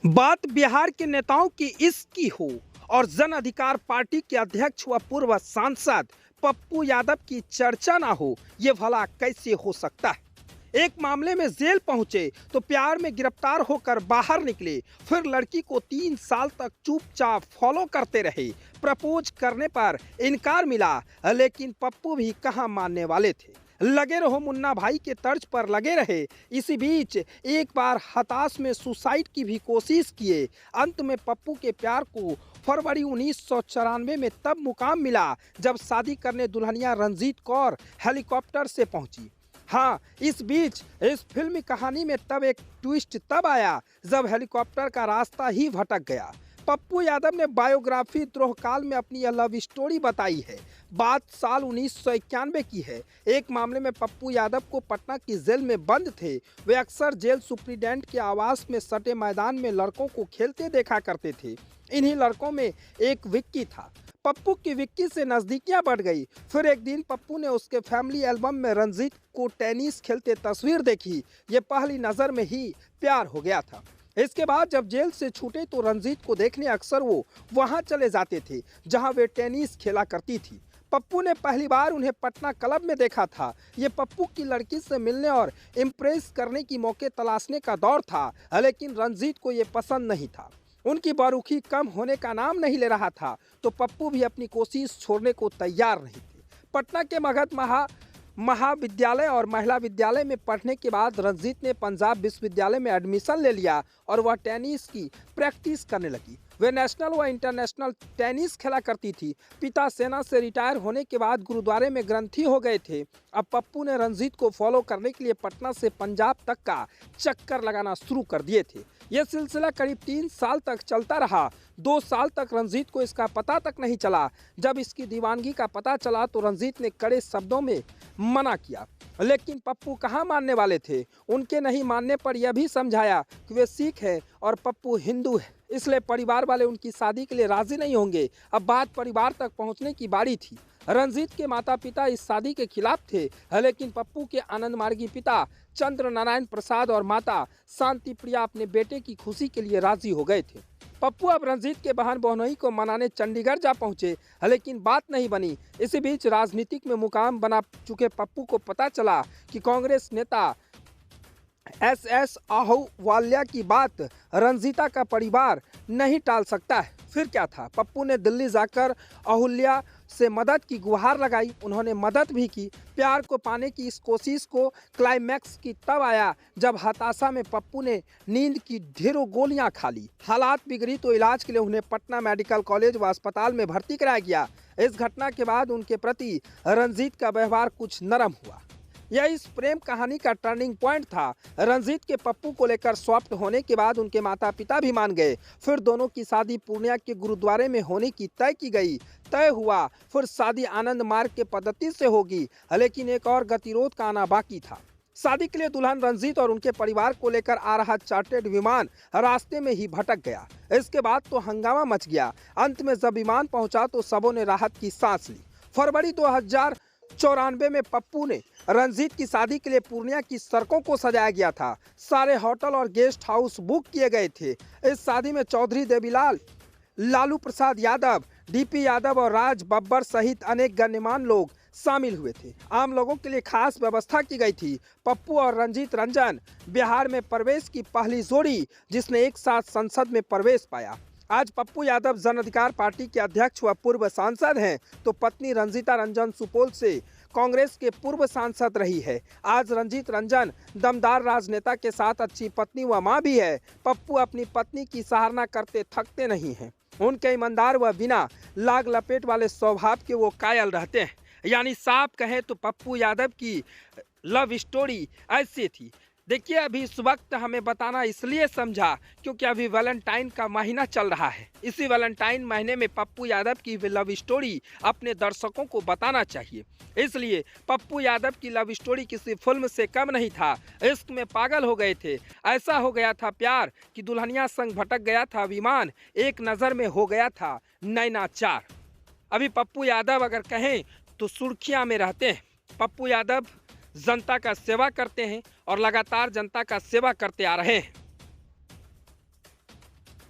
बात बिहार के नेताओं की इसकी हो और जन अधिकार पार्टी के अध्यक्ष व पूर्व सांसद पप्पू यादव की चर्चा ना हो, ये भला कैसे हो सकता है। एक मामले में जेल पहुंचे तो प्यार में गिरफ्तार होकर बाहर निकले, फिर लड़की को 3 साल तक चुपचाप फॉलो करते रहे। प्रपोज करने पर इनकार मिला, लेकिन पप्पू भी कहां मानने वाले थे। लगे रहो मुन्ना भाई के तर्ज पर लगे रहे। इसी बीच एक बार हताश में सुसाइड की भी कोशिश किए। अंत में पप्पू के प्यार को फरवरी 1994 में तब मुकाम मिला जब शादी करने दुल्हनिया रंजीत कौर हेलीकॉप्टर से पहुंची। हाँ, इस बीच इस फिल्मी कहानी में तब एक ट्विस्ट तब आया जब हेलीकॉप्टर का रास्ता ही भटक गया। पप्पू यादव ने बायोग्राफी द्रोह काल में अपनी यह लव स्टोरी बताई है। बात साल 1991 की है। एक मामले में पप्पू यादव को पटना की जेल में बंद थे। वे अक्सर जेल सुप्रीडेंट के आवास में सटे मैदान में लड़कों को खेलते देखा करते थे। इन्हीं लड़कों में एक विक्की था। पप्पू की विक्की से नजदीकियां बढ़ गई। फिर एक दिन पप्पू ने उसके फैमिली एल्बम में रंजीत को टेनिस खेलते तस्वीर देखी। ये पहली नजर में ही प्यार हो गया था। इसके बाद जब जेल से छूटे तो रंजीत को देखने अक्सर वो वहां चले जाते थे जहां वे टेनिस खेला करती थी। पप्पू ने पहली बार उन्हें पटना क्लब में देखा था। ये पप्पू की लड़की से मिलने और इम्प्रेस करने की मौके तलाशने का दौर था, लेकिन रंजीत को ये पसंद नहीं था। उनकी बारूखी कम होने का नाम नहीं ले रहा था, तो पप्पू भी अपनी कोशिश छोड़ने को तैयार नहीं थे। पटना के मगध महाविद्यालय और महिला विद्यालय में पढ़ने के बाद रंजीत ने पंजाब विश्वविद्यालय में एडमिशन ले लिया और वह टेनिस की प्रैक्टिस करने लगी। वे नेशनल व इंटरनेशनल टेनिस खेला करती थी। पिता सेना से रिटायर होने के बाद गुरुद्वारे में ग्रंथी हो गए थे। अब पप्पू ने रंजीत को फॉलो करने के लिए पटना से पंजाब तक का चक्कर लगाना शुरू कर दिए थे। यह सिलसिला करीब 3 साल तक चलता रहा। 2 साल तक रंजीत को इसका पता तक नहीं चला। जब इसकी दीवानगी का पता चला तो रंजीत ने कड़े शब्दों में मना किया, लेकिन पप्पू कहाँ मानने वाले थे। उनके नहीं मानने पर यह भी समझाया कि वे सिख हैं और पप्पू हिंदू है, इसलिए परिवार वाले उनकी शादी के लिए राजी नहीं होंगे। अब बात परिवार तक पहुंचने की बारी थी। रंजीत के माता पिता इस शादी के खिलाफ थे, लेकिन पप्पू के आनंद मार्गी पिता चंद्र नारायण प्रसाद और माता शांति प्रिया अपने बेटे की खुशी के लिए राजी हो गए थे। पप्पू अब रंजीत के बहन बहनोई को मनाने चंडीगढ़ जा पहुंचे, लेकिन बात नहीं बनी। इसी बीच राजनीतिक में मुकाम बना चुके पप्पू को पता चला कि कांग्रेस नेता SS आहूवालिया की बात रंजीता का परिवार नहीं टाल सकता है। फिर क्या था, पप्पू ने दिल्ली जाकर आहूलिया से मदद की गुहार लगाई। उन्होंने मदद भी की। प्यार को पाने की इस कोशिश को क्लाइमैक्स की तब आया जब हताशा में पप्पू ने नींद की ढेरों गोलियां खा ली। हालात बिगड़ी तो इलाज के लिए उन्हें पटना मेडिकल कॉलेज व अस्पताल में भर्ती कराया गया। इस घटना के बाद उनके प्रति रंजीत का व्यवहार कुछ नरम हुआ। यह इस प्रेम कहानी का टर्निंग पॉइंट था। रंजीत के पप्पू को लेकर सॉफ्ट होने के बाद उनके माता पिता भी मान गए। फिर दोनों की शादी पूर्णिया के गुरुद्वारे में होने की तय की गई। तय हुआ फिर शादी आनंद मार्ग के पद्धति से होगी, लेकिन एक और गतिरोध का आना बाकी था। शादी के लिए दुल्हन रंजीत और उनके परिवार को लेकर आ रहा चार्टर्ड विमान रास्ते में ही भटक गया। इसके बाद तो हंगामा मच गया। अंत में जब विमान पहुंचा तो सबों ने राहत की सांस ली। फरवरी 2094 में पप्पू ने रंजीत की शादी के लिए पूर्णिया की सड़कों को सजाया गया था। सारे होटल और गेस्ट हाउस बुक किए गए थे। इस शादी में चौधरी देवीलाल, लालू प्रसाद यादव, DP यादव और राज बब्बर सहित अनेक गण्यमान्य लोग शामिल हुए थे। आम लोगों के लिए खास व्यवस्था की गई थी। पप्पू और रंजीत रंजन बिहार में प्रवेश की पहली जोड़ी जिसने एक साथ संसद में प्रवेश पाया। आज पप्पू यादव जन अधिकार पार्टी के अध्यक्ष व पूर्व सांसद हैं, तो पत्नी रंजीता रंजन सुपौल से कांग्रेस के पूर्व सांसद रही है। आज रंजीत रंजन दमदार राजनेता के साथ अच्छी पत्नी व मां भी है। पप्पू अपनी पत्नी की सराहना करते थकते नहीं हैं। उनके ईमानदार व बिना लाग लपेट वाले स्वभाव के वो कायल रहते हैं। यानी साफ कहें तो पप्पू यादव की लव स्टोरी ऐसी थी। देखिए, अभी इस वक्त हमें बताना इसलिए समझा क्योंकि अभी वैलेंटाइन का महीना चल रहा है। इसी वैलेंटाइन महीने में पप्पू यादव की लव स्टोरी अपने दर्शकों को बताना चाहिए। इसलिए पप्पू यादव की लव स्टोरी किसी फिल्म से कम नहीं था। इश्क में पागल हो गए थे। ऐसा हो गया था प्यार कि दुल्हनिया संग भटक गया था विमान, एक नज़र में हो गया था नैनाचार। अभी पप्पू यादव अगर कहें तो सुर्खियाँ में रहते हैं। पप्पू यादव जनता का सेवा करते हैं और लगातार जनता का सेवा करते आ रहे हैं।